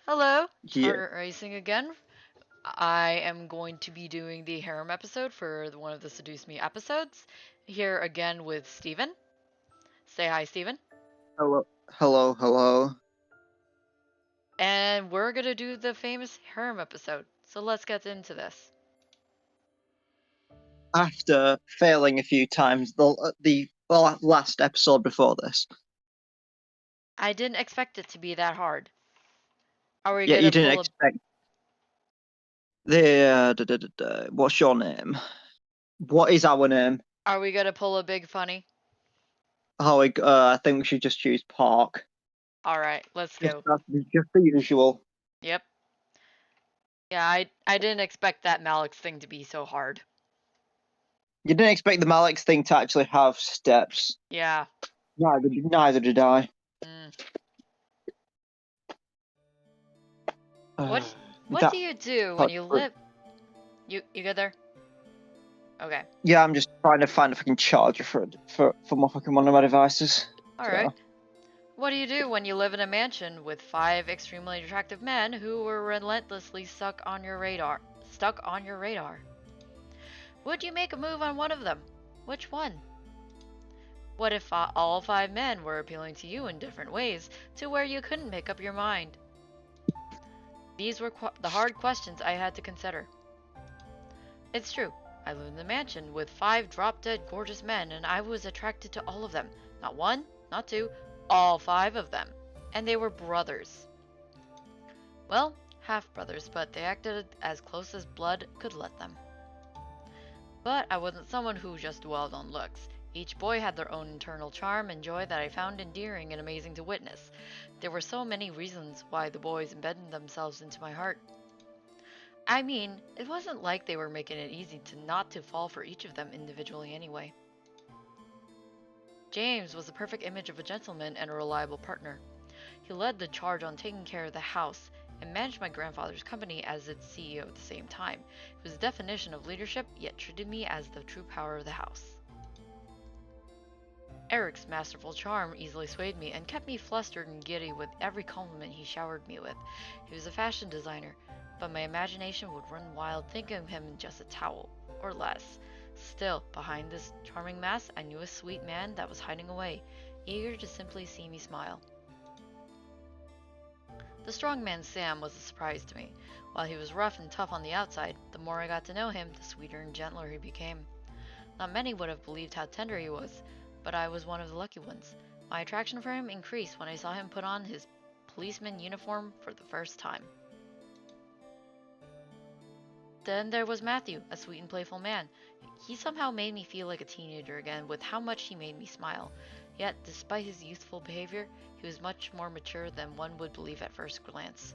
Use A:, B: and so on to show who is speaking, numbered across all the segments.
A: Hello,
B: Yeah,
A: Heart Racing again. I am going to be doing the Harem episode for one of the Seduce Me episodes. Here again with Steven. Say hi, Steven.
B: hello, hello.
A: And we're gonna do the famous Harem episode. So let's get into this.
B: After failing a few times, the last episode before this.
A: I didn't expect it to be that hard. Are we
B: Yeah, you
A: gonna
B: didn't
A: pull a
B: expect what's your name? What is our name?
A: Are we gonna pull a big funny?
B: I think we should just choose Park.
A: Alright, let's
B: Just
A: go.
B: just the usual.
A: Yep. Yeah, I didn't expect that Malik's thing to be so hard.
B: You didn't expect the Malik's thing to actually have steps.
A: Yeah.
B: Neither did I.
A: Mm. What what
B: That
A: do you do when you live You get there? Okay.
B: Yeah, I'm just trying to find a fucking charger for my fucking one of my devices.
A: Alright.
B: So
A: What do you do when you live in a mansion with five extremely attractive men who were relentlessly stuck on your radar? Stuck on your radar. Would you make a move on one of them? Which one? What if all five men were appealing to you in different ways to where you couldn't make up your mind? These were the hard questions I had to consider. It's true. I lived in a mansion with five drop-dead gorgeous men and I was attracted to all of them. Not one, not two, all five of them. And they were brothers. Well, half-brothers, but they acted as close as blood could let them. But I wasn't someone who just dwelled on looks. Each boy had their own internal charm and joy that I found endearing and amazing to witness. There were so many reasons why the boys embedded themselves into my heart. I mean, it wasn't like they were making it easy to not to fall for each of them individually anyway. James was the perfect image of a gentleman and a reliable partner. He led the charge on taking care of the house and managed my grandfather's company as its CEO at the same time. He was the definition of leadership, yet treated me as the true power of the house. Eric's masterful charm easily swayed me and kept me flustered and giddy with every compliment he showered me with. He was a fashion designer, but my imagination would run wild thinking of him in just a towel, or less. Still, behind this charming mask, I knew a sweet man that was hiding away, eager to simply see me smile. The strong man Sam was a surprise to me. While he was rough and tough on the outside, the more I got to know him, the sweeter and gentler he became. Not many would have believed how tender he was, but I was one of the lucky ones. My attraction for him increased when I saw him put on his policeman uniform for the first time. Then there was Matthew, a sweet and playful man. He somehow made me feel like a teenager again with how much he made me smile. Yet, despite his youthful behavior, he was much more mature than one would believe at first glance.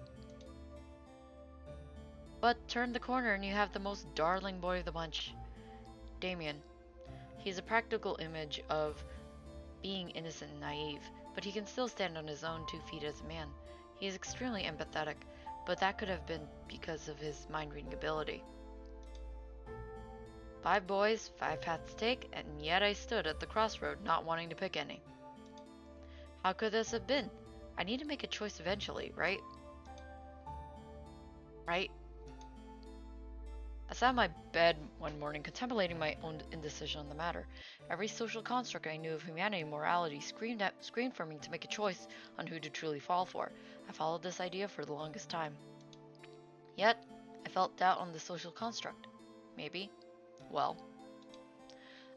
A: But turn the corner and you have the most darling boy of the bunch, Damien. He's a practical image of being innocent and naive, but he can still stand on his own 2 feet as a man. He is extremely empathetic, but that could have been because of his mind-reading ability. 5 boys, 5 paths to take, and yet I stood at the crossroad not wanting to pick any. How could this have been? I need to make a choice eventually, right? Right? I sat on my bed one morning contemplating my own indecision on the matter. Every social construct I knew of humanity and morality screamed for me to make a choice on who to truly fall for. I followed this idea for the longest time. Yet, I felt doubt on the social construct. Maybe. Well,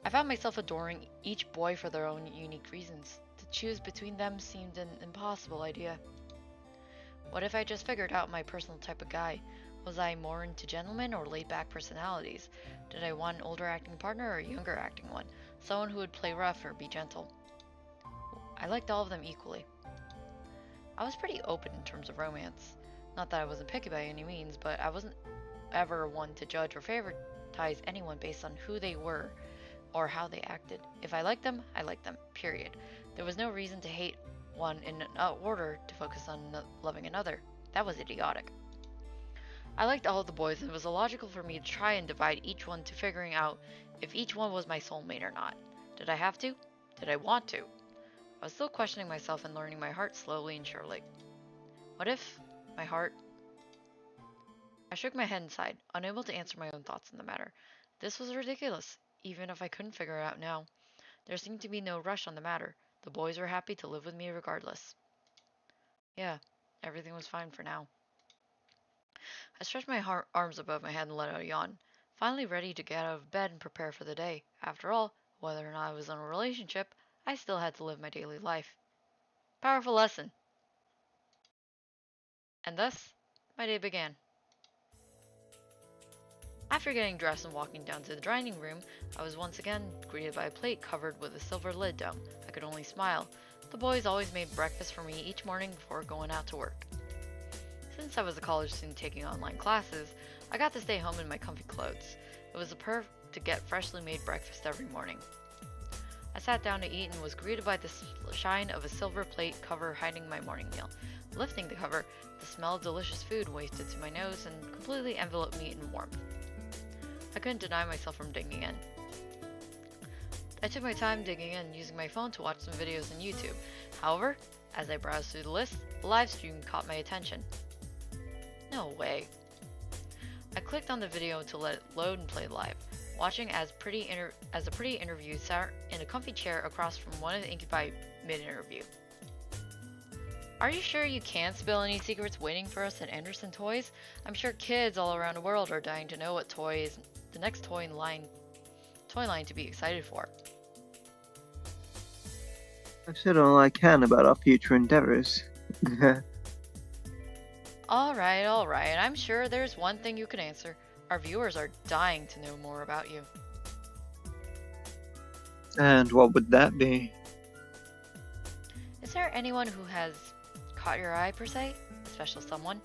A: I found myself adoring each boy for their own unique reasons. To choose between them seemed an impossible idea. What if I just figured out my personal type of guy? Was I more into gentlemen or laid-back personalities? Did I want an older acting partner or a younger acting one? Someone who would play rough or be gentle? I liked all of them equally. I was pretty open in terms of romance. Not that I wasn't picky by any means, but I wasn't ever one to judge or favoritize anyone based on who they were or how they acted. If I liked them, I liked them, period. There was no reason to hate one in order to focus on loving another. That was idiotic. I liked all of the boys, and it was illogical for me to try and divide each one to figuring out if each one was my soulmate or not. Did I have to? Did I want to? I was still questioning myself and learning my heart slowly and surely. What if My heart. I shook my head inside, unable to answer my own thoughts on the matter. This was ridiculous, even if I couldn't figure it out now. There seemed to be no rush on the matter. The boys were happy to live with me regardless. Yeah, everything was fine for now. I stretched my arms above my head and let out a yawn, finally ready to get out of bed and prepare for the day. After all, whether or not I was in a relationship, I still had to live my daily life. Powerful lesson. And thus, my day began. After getting dressed and walking down to the dining room, I was once again greeted by a plate covered with a silver lid dome. I could only smile. The boys always made breakfast for me each morning before going out to work. Since I was a college student taking online classes, I got to stay home in my comfy clothes. It was a perk to get freshly made breakfast every morning. I sat down to eat and was greeted by the shine of a silver plate cover hiding my morning meal. Lifting the cover, the smell of delicious food wafted to my nose and completely enveloped me in warmth. I couldn't deny myself from digging in. I took my time digging in, using my phone to watch some videos on YouTube. However, as I browsed through the list, a live stream caught my attention. No way. I clicked on the video to let it load and play live, watching as a pretty interview sat in a comfy chair across from one of the incubi mid-interview. Are you sure you can't spill any secrets waiting for us at Anderson Toys? I'm sure kids all around the world are dying to know what toy is the next toy line to be excited for.
B: I've said all I can about our future endeavors.
A: Alright. I'm sure there's one thing you can answer. Our viewers are dying to know more about you.
B: And what would that be?
A: Is there anyone who has caught your eye, per se? A special someone?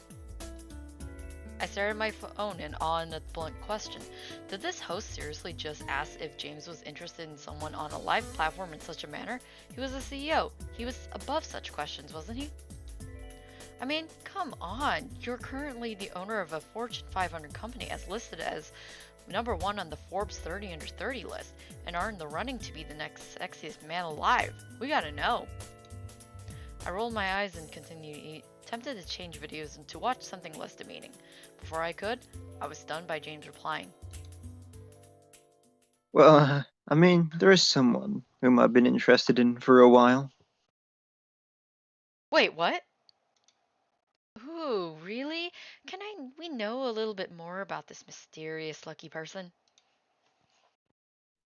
A: I stared at my phone in awe and a blunt question. Did this host seriously just ask if James was interested in someone on a live platform in such a manner? He was a CEO. He was above such questions, wasn't he? I mean, come on. You're currently the owner of a Fortune 500 company as listed as number 1 on the Forbes 30 under 30 list and are in the running to be the next sexiest man alive. We gotta know. I rolled my eyes and continued to eat, tempted to change videos and to watch something less demeaning. Before I could, I was stunned by James replying.
B: Well, I mean, there is someone whom I've been interested in for a while.
A: Wait, what? Ooh, really? We know a little bit more about this mysterious lucky person?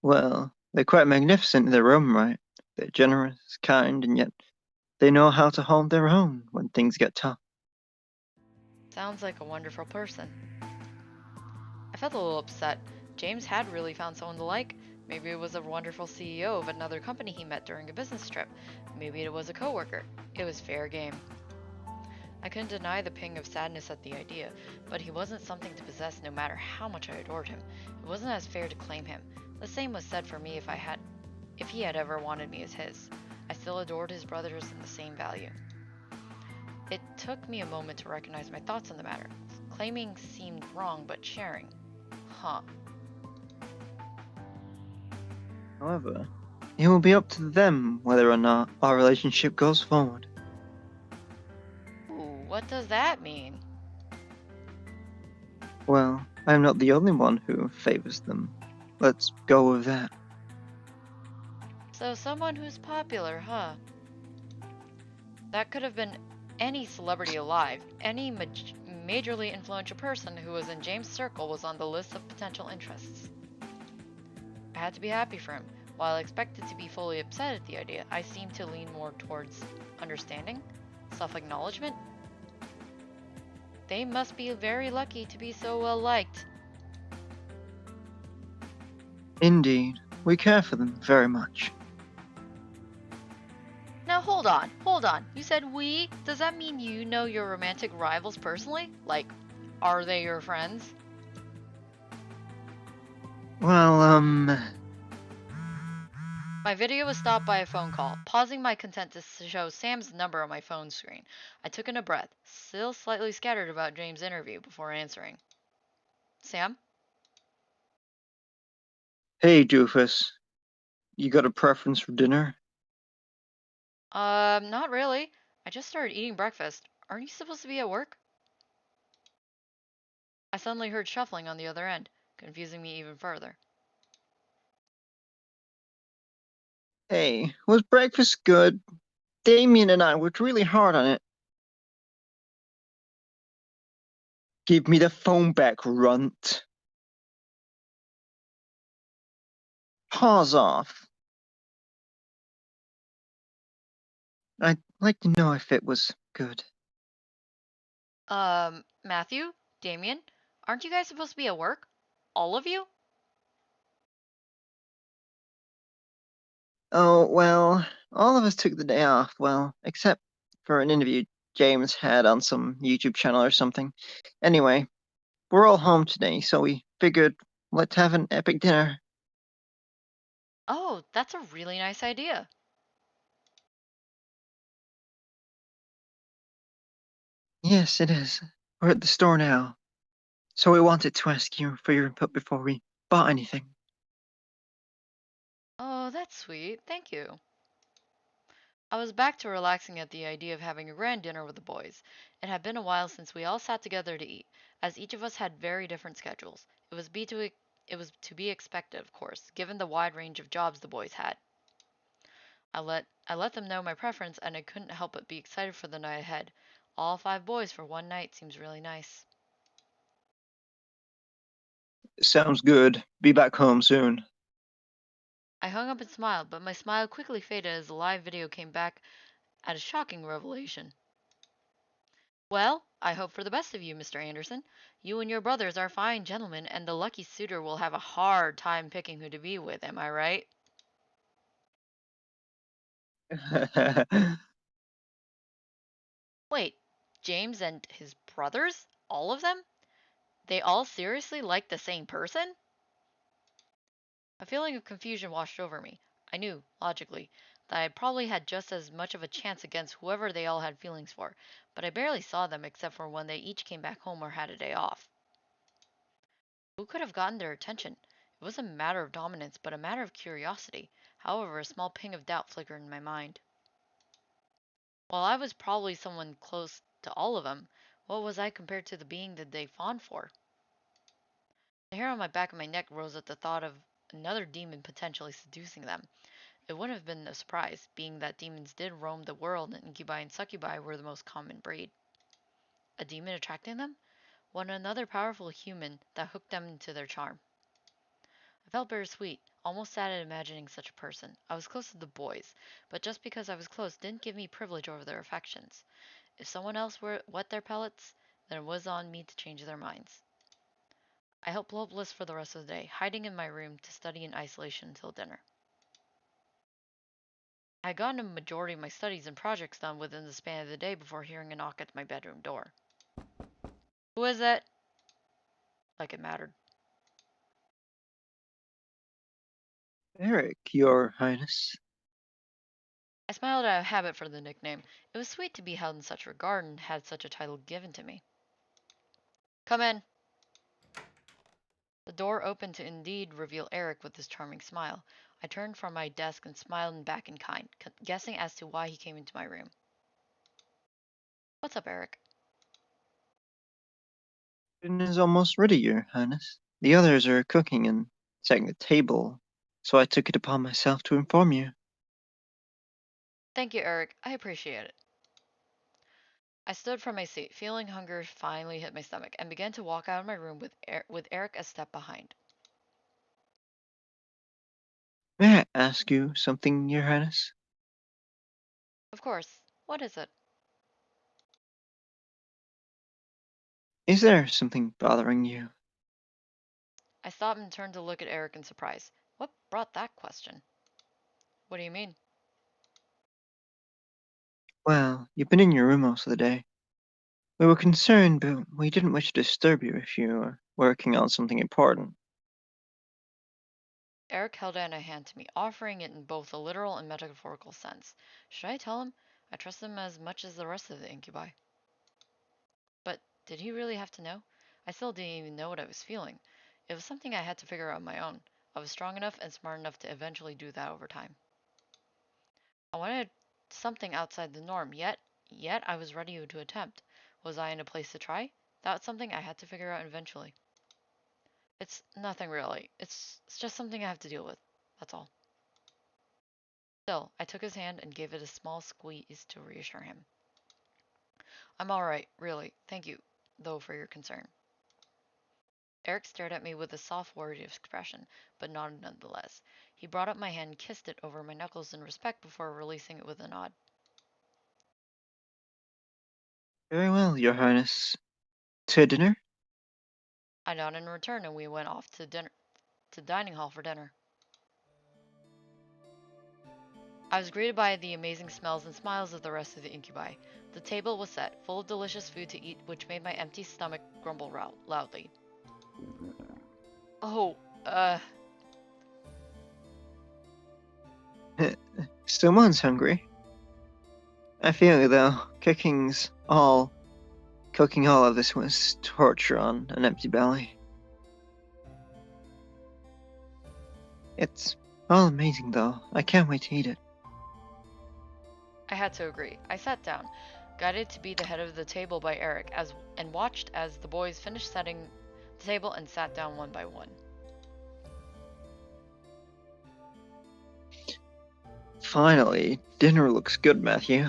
B: Well, they're quite magnificent in their own right. They're generous, kind, and yet they know how to hold their own when things get tough.
A: Sounds like a wonderful person. I felt a little upset. James had really found someone to like. Maybe it was a wonderful CEO of another company he met during a business trip. Maybe it was a coworker. It was fair game. I couldn't deny the ping of sadness at the idea, but he wasn't something to possess no matter how much I adored him. It wasn't as fair to claim him. The same was said for me if he had ever wanted me as his. I still adored his brothers in the same value. It took me a moment to recognize my thoughts on the matter. Claiming seemed wrong, but sharing. Huh.
B: However, it will be up to them whether or not our relationship goes forward.
A: Ooh, what does that mean?
B: Well, I'm not the only one who favors them. Let's go with that.
A: So someone who's popular, huh? That could have been any celebrity alive. Any majorly influential person who was in James' circle was on the list of potential interests. I had to be happy for him. While I expected to be fully upset at the idea, I seemed to lean more towards understanding, self-acknowledgement. They must be very lucky to be so well liked.
B: Indeed, we care for them very much.
A: Now hold on. You said we? Does that mean you know your romantic rivals personally? Like, are they your friends?
B: Well,
A: My video was stopped by a phone call, pausing my content to show Sam's number on my phone screen. I took in a breath, still slightly scattered about James' interview, before answering. Sam?
B: Hey, Doofus. You got a preference for dinner?
A: Not really. I just started eating breakfast. Aren't you supposed to be at work? I suddenly heard shuffling on the other end, confusing me even further.
B: Hey, was breakfast good? Damien and I worked really hard on it. Give me the phone back, runt. Paws off. I'd like to know if it was good.
A: Matthew? Damien? Aren't you guys supposed to be at work? All of you?
B: Oh, well, all of us took the day off, well, except for an interview James had on some YouTube channel or something. Anyway, we're all home today, so we figured let's have an epic dinner.
A: Oh, that's a really nice idea.
B: Yes, it is. We're at the store now, so we wanted to ask you for your input before we bought anything.
A: Oh, that's sweet. Thank you. I was back to relaxing at the idea of having a grand dinner with the boys. It had been a while since we all sat together to eat, as each of us had very different schedules. It was to be expected, of course, given the wide range of jobs the boys had. I let them know my preference, and I couldn't help but be excited for the night ahead. All 5 boys for one night seems really nice.
B: Sounds good. Be back home soon.
A: I hung up and smiled, but my smile quickly faded as the live video came back at a shocking revelation. Well, I hope for the best of you, Mr. Anderson. You and your brothers are fine gentlemen, and the lucky suitor will have a hard time picking who to be with, am I right? Wait, James and his brothers? All of them? They all seriously like the same person? A feeling of confusion washed over me. I knew, logically, that I probably had just as much of a chance against whoever they all had feelings for, but I barely saw them except for when they each came back home or had a day off. Who could have gotten their attention? It wasn't a matter of dominance, but a matter of curiosity. However, a small ping of doubt flickered in my mind. While I was probably someone close to all of them, what was I compared to the being that they fawned for? The hair on my back and my neck rose at the thought of another demon potentially seducing them. It wouldn't have been a surprise, being that demons did roam the world and incubi and succubi were the most common breed. A demon attracting them? What another powerful human that hooked them into their charm. I felt bittersweet, almost sad at imagining such a person. I was close to the boys, but just because I was close didn't give me privilege over their affections. If someone else were wet their palates, then it was on me to change their minds. I felt hopeless for the rest of the day, hiding in my room to study in isolation until dinner. I had gotten a majority of my studies and projects done within the span of the day before hearing a knock at my bedroom door. Who is it? Like it mattered.
B: Eric, Your Highness.
A: I smiled out of habit for the nickname. It was sweet to be held in such regard and had such a title given to me. Come in. The door opened to indeed reveal Eric with his charming smile. I turned from my desk and smiled back in kind, guessing as to why he came into my room. What's up, Eric?
B: Dinner is almost ready, Your Highness. The others are cooking and setting the table, so I took it upon myself to inform you.
A: Thank you, Eric. I appreciate it. I stood from my seat, feeling hunger finally hit my stomach, and began to walk out of my room with Eric a step behind.
B: May I ask you something, Your Highness?
A: Of course. What is it?
B: Is there something bothering you?
A: I stopped and turned to look at Eric in surprise. What brought that question? What do you mean?
B: Well, you've been in your room most of the day. We were concerned, but we didn't wish to disturb you if you were working on something important.
A: Eric held out a hand to me, offering it in both a literal and metaphorical sense. Should I tell him? I trust him as much as the rest of the incubi. But did he really have to know? I still didn't even know what I was feeling. It was something I had to figure out on my own. I was strong enough and smart enough to eventually do that over time. I wanted something outside the norm, yet I was ready to attempt. Was I in a place to try? That's something I had to figure out eventually. It's nothing really. It's just something I have to deal with. That's all. Still, I took his hand and gave it a small squeeze to reassure him. I'm alright, really. Thank you, though, for your concern. Eric stared at me with a soft, worried expression, but nodded nonetheless. He brought up my hand and kissed it over my knuckles in respect before releasing it with a nod.
B: Very well, Your Highness. To dinner?
A: I nodded in return and we went off to the dining hall for dinner. I was greeted by the amazing smells and smiles of the rest of the incubi. The table was set, full of delicious food to eat, which made my empty stomach grumble loudly. Oh,
B: Someone's hungry. I feel you, though. Cooking all of this was torture on an empty belly. It's all amazing, though. I can't wait to eat it.
A: I had to agree. I sat down, guided to be the head of the table by Eric, and watched as the boys finished setting the table and sat down one by one.
B: Finally, dinner looks good, Matthew.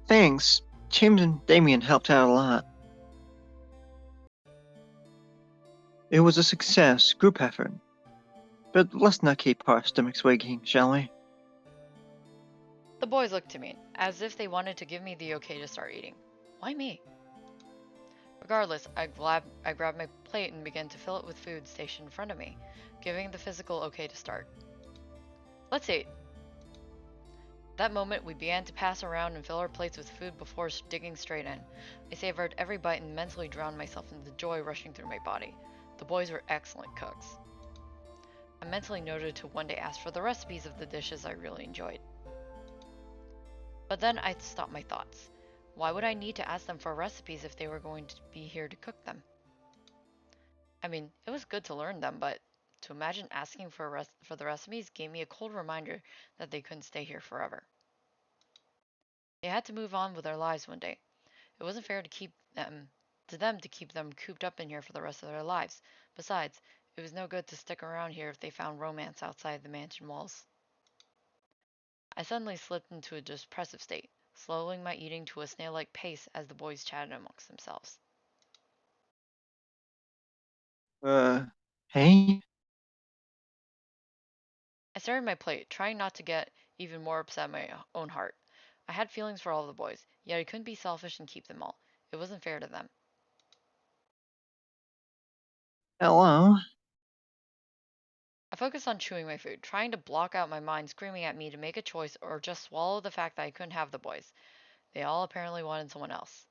B: Thanks. James and Damien helped out a lot. It was a success, group effort. But let's not keep our stomachs wagging, shall we?
A: The boys looked to me, as if they wanted to give me the okay to start eating. Why me? Regardless, I grabbed my plate and began to fill it with food stationed in front of me, giving the physical okay to start. Let's eat. That moment, we began to pass around and fill our plates with food before digging straight in. I savored every bite and mentally drowned myself in the joy rushing through my body. The boys were excellent cooks. I mentally noted to one day ask for the recipes of the dishes I really enjoyed. But then I stopped my thoughts. Why would I need to ask them for recipes if they were going to be here to cook them? I mean, it was good to learn them, but to imagine asking for the recipes gave me a cold reminder that they couldn't stay here forever. They had to move on with their lives one day. It wasn't fair to them to keep them cooped up in here for the rest of their lives. Besides, it was no good to stick around here if they found romance outside the mansion walls. I suddenly slipped into a depressive state, slowing my eating to a snail-like pace as the boys chatted amongst themselves.
B: Hey?
A: I stared at my plate, trying not to get even more upset in my own heart. I had feelings for all the boys, yet I couldn't be selfish and keep them all. It wasn't fair to them.
B: Hello?
A: I focused on chewing my food, trying to block out my mind screaming at me to make a choice or just swallow the fact that I couldn't have the boys. They all apparently wanted someone else.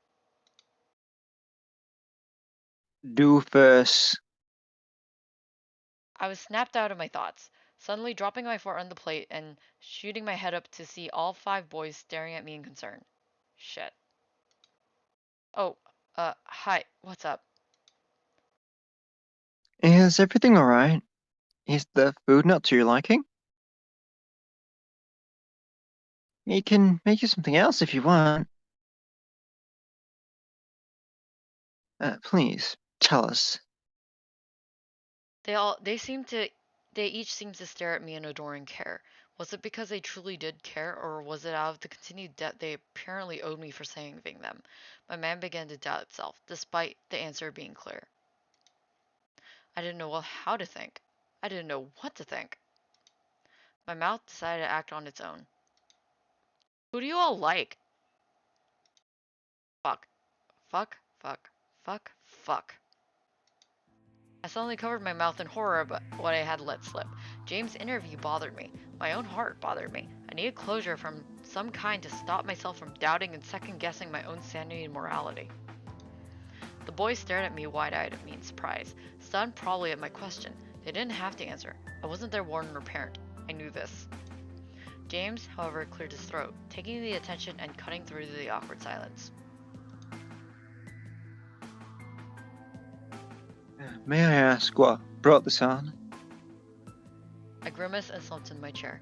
B: Doofus.
A: I was snapped out of my thoughts, suddenly dropping my fork on the plate and shooting my head up to see all 5 boys staring at me in concern. Shit. Oh, hi, what's up?
B: Is everything alright? Is the food not to your liking? We can make you something else if you want. Please, tell us.
A: They each seemed to stare at me in adoring care. Was it because they truly did care, or was it out of the continued debt they apparently owed me for saving them? My mind began to doubt itself, despite the answer being clear. I didn't know how to think. I didn't know what to think. My mouth decided to act on its own. Who do you all like? Fuck. Fuck. Fuck. Fuck. Fuck. I suddenly covered my mouth in horror about what I had let slip. James' interview bothered me. My own heart bothered me. I needed closure from some kind to stop myself from doubting and second-guessing my own sanity and morality. The boys stared at me wide-eyed at me in surprise, stunned probably at my question. They didn't have to answer. I wasn't their warden or parent. I knew this. James, however, cleared his throat, taking the attention and cutting through the awkward silence.
B: May I ask what brought this on?
A: I grimaced and slumped in my chair,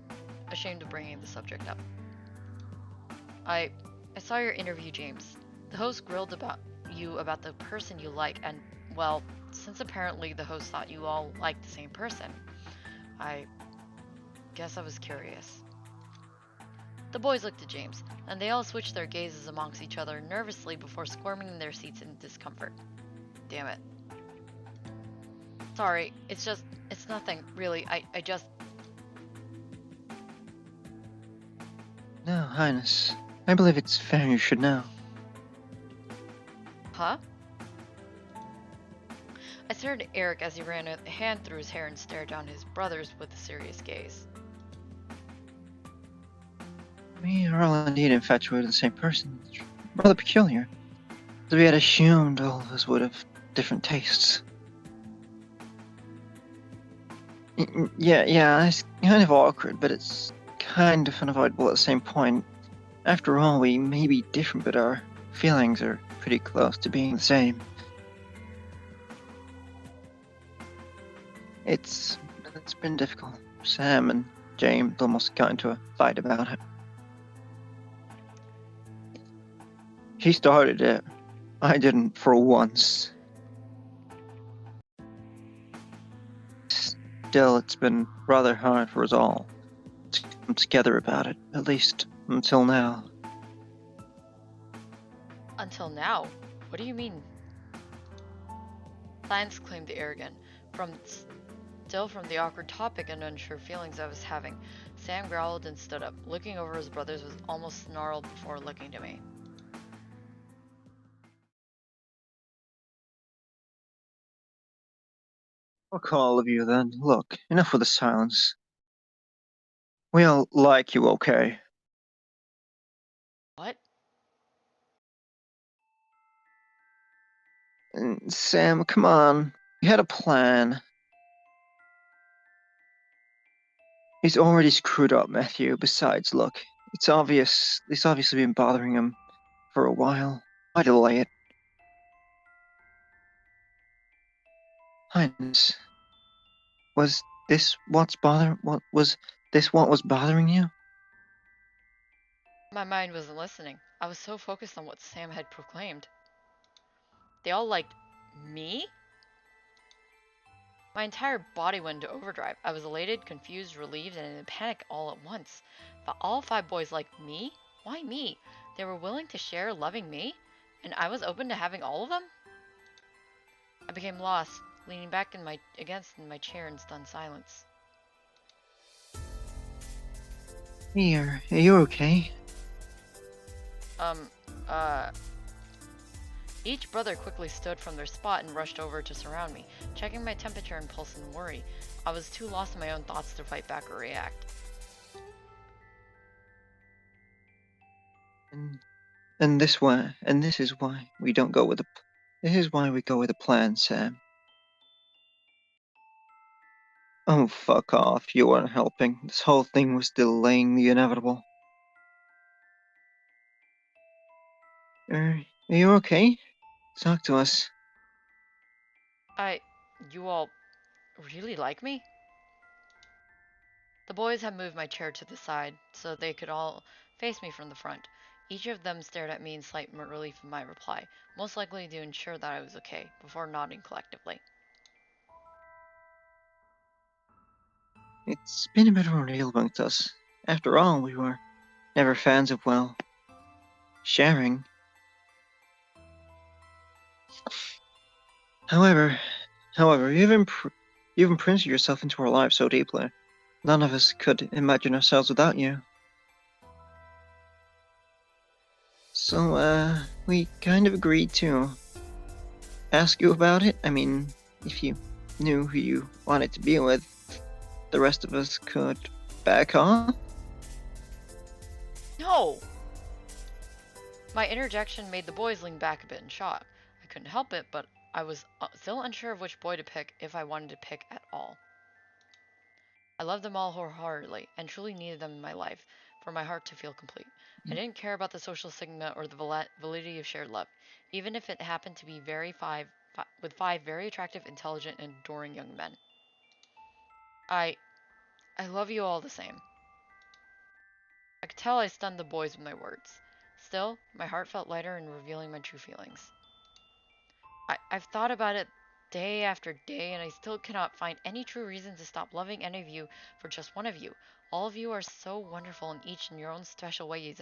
A: ashamed of bringing the subject up. I I saw your interview, James. The host grilled about you about the person you like, and, well, since apparently the host thought you all liked the same person, I guess I was curious. The boys looked at James, and they all switched their gazes amongst each other nervously before squirming in their seats in discomfort. Damn it. Sorry, it's nothing, really. I just.
B: No, Highness. I believe it's fair you should know.
A: Huh? I stared at Eric as he ran a hand through his hair and stared down his brothers with a serious gaze.
B: We are all indeed infatuated with the same person. It's rather peculiar. As we had assumed all of us would have different tastes. Yeah, it's kind of awkward, but it's kind of unavoidable at the same point. After all, we may be different, but our feelings are pretty close to being the same. It's been difficult. Sam and James almost got into a fight about it. He started it. I didn't for once. Still, it's been rather hard for us all to come together about it, at least until now.
A: Until now? What do you mean? Silence claimed the air again. Still from the awkward topic and unsure feelings I was having, Sam growled and stood up, looking over his brothers with almost snarled before looking to me.
B: Fuck all of you then. Look, enough with the silence. We all like you, okay?
A: What?
B: Sam, come on. We had a plan. He's already screwed up, Matthew. Besides, look, it's obviously been bothering him for a while. Why delay it? Highness, was this what was bothering you?
A: My mind wasn't listening. I was so focused on what Sam had proclaimed. They all liked me? My entire body went into overdrive. I was elated, confused, relieved, and in a panic all at once. But all five boys liked me? Why me? They were willing to share loving me? And I was open to having all of them? I became lost, leaning back against my chair in stunned silence.
B: Here, are you okay?
A: Um, uh... Each brother quickly stood from their spot and rushed over to surround me, checking my temperature and pulse in worry. I was too lost in my own thoughts to fight back or react.
B: And this is why we don't go with this is why we go with a plan, Sam. Oh, fuck off. You weren't helping. This whole thing was delaying the inevitable. Are you okay? Talk to us.
A: You all really like me? The boys had moved my chair to the side so they could all face me from the front. Each of them stared at me in slight relief of my reply, most likely to ensure that I was okay, before nodding collectively.
B: It's been a bit of a ordeal amongst us. After all, we were never fans of, well, sharing. However, you've imprinted yourself into our lives so deeply. None of us could imagine ourselves without you. So, we kind of agreed to ask you about it. I mean, if you knew who you wanted to be with, the rest of us could back off.
A: No! My interjection made the boys lean back a bit in shock. I couldn't help it, but I was still unsure of which boy to pick if I wanted to pick at all. I loved them all wholeheartedly and truly needed them in my life for my heart to feel complete. I didn't care about the social stigma or the validity of shared love, even if it happened to be with five very attractive, intelligent, and adoring young men. I I love you all the same. I could tell I stunned the boys with my words. Still, my heart felt lighter in revealing my true feelings. I've thought about it day after day, and I still cannot find any true reason to stop loving any of you for just one of you. All of you are so wonderful and each in your own special ways.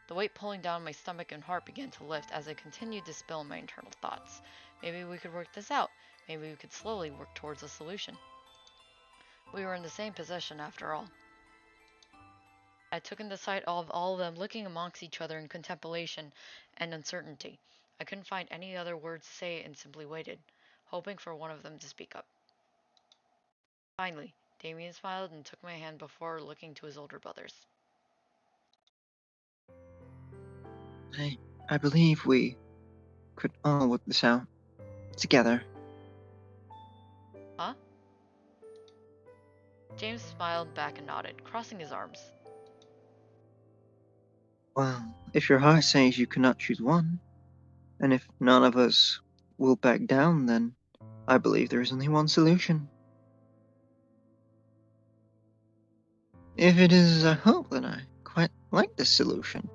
A: The weight pulling down my stomach and heart began to lift as I continued to spill my internal thoughts. Maybe we could work this out. Maybe we could slowly work towards a solution. We were in the same position after all. I took in the sight of all of them looking amongst each other in contemplation and uncertainty. I couldn't find any other words to say and simply waited, hoping for one of them to speak up. Finally, Damien smiled and took my hand before looking to his older brothers.
B: I believe we could all work this out together.
A: Huh? James smiled back and nodded, crossing his arms.
B: Well, if your heart says you cannot choose one, and if none of us will back down, then I believe there is only one solution. If it is a hope, then I quite like this solution.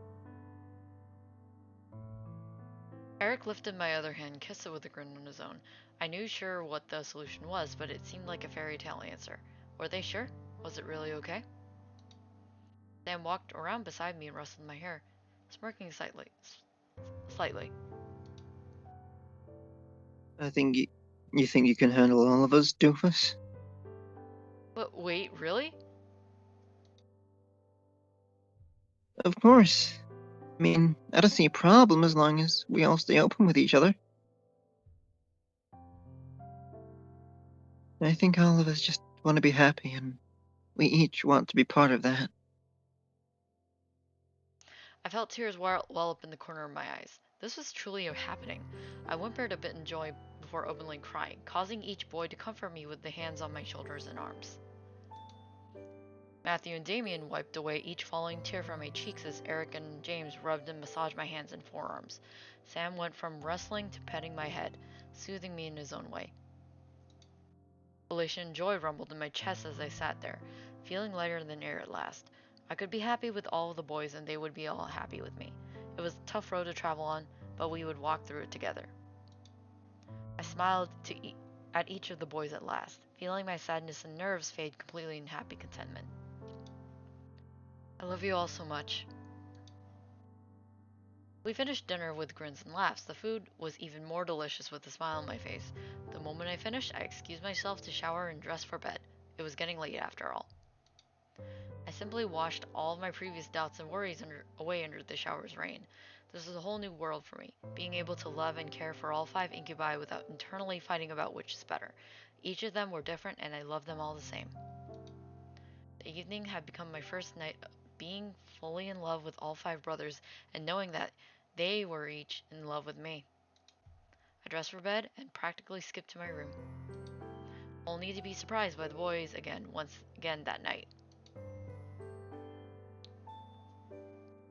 A: Eric lifted my other hand and kissed it with a grin on his own. I knew sure what the solution was, but it seemed like a fairy tale answer. Were they sure? Was it really okay? Sam walked around beside me and rustled my hair, smirking slightly.
B: I think you think you can handle all of us, doofus?
A: But wait, really?
B: Of course. I mean, I don't see a problem as long as we all stay open with each other. I think all of us just want to be happy, and we each want to be part of that.
A: I felt tears well up in the corner of my eyes. This was truly happening. I whimpered a bit in joy before openly crying, causing each boy to comfort me with the hands on my shoulders and arms. Matthew and Damien wiped away each falling tear from my cheeks as Eric and James rubbed and massaged my hands and forearms. Sam went from wrestling to petting my head, soothing me in his own way. Elation and joy rumbled in my chest as I sat there, feeling lighter than air at last. I could be happy with all of the boys and they would be all happy with me. It was a tough road to travel on, but we would walk through it together. I smiled at each of the boys at last, feeling my sadness and nerves fade completely in happy contentment. I love you all so much. We finished dinner with grins and laughs. The food was even more delicious with a smile on my face. The moment I finished, I excused myself to shower and dress for bed. It was getting late after all. I simply washed all of my previous doubts and worries away under the shower's rain. This was a whole new world for me, being able to love and care for all 5 incubi without internally fighting about which is better. Each of them were different and I loved them all the same. The evening had become my first night being fully in love with all 5 brothers and knowing that they were each in love with me. I dressed for bed and practically skipped to my room, only to be surprised by the boys once again that night.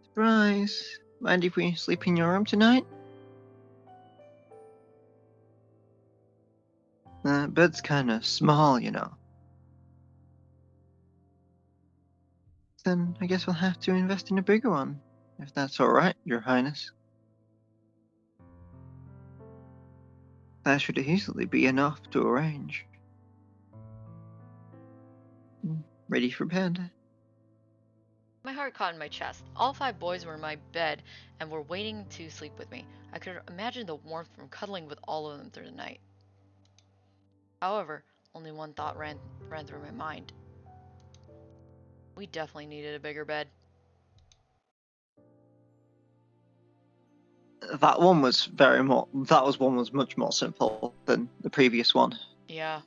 B: Surprise! Mind if we sleep in your room tonight? The bed's kinda small, you know. Then I guess we'll have to invest in a bigger one, if that's alright, Your Highness. That should easily be enough to arrange. Ready for bed?
A: My heart caught in my chest. All 5 boys were in my bed and were waiting to sleep with me. I could imagine the warmth from cuddling with all of them through the night. However, only one thought ran through my mind. We definitely needed a bigger bed.
B: That one was much more simple than the previous one.
A: Yeah,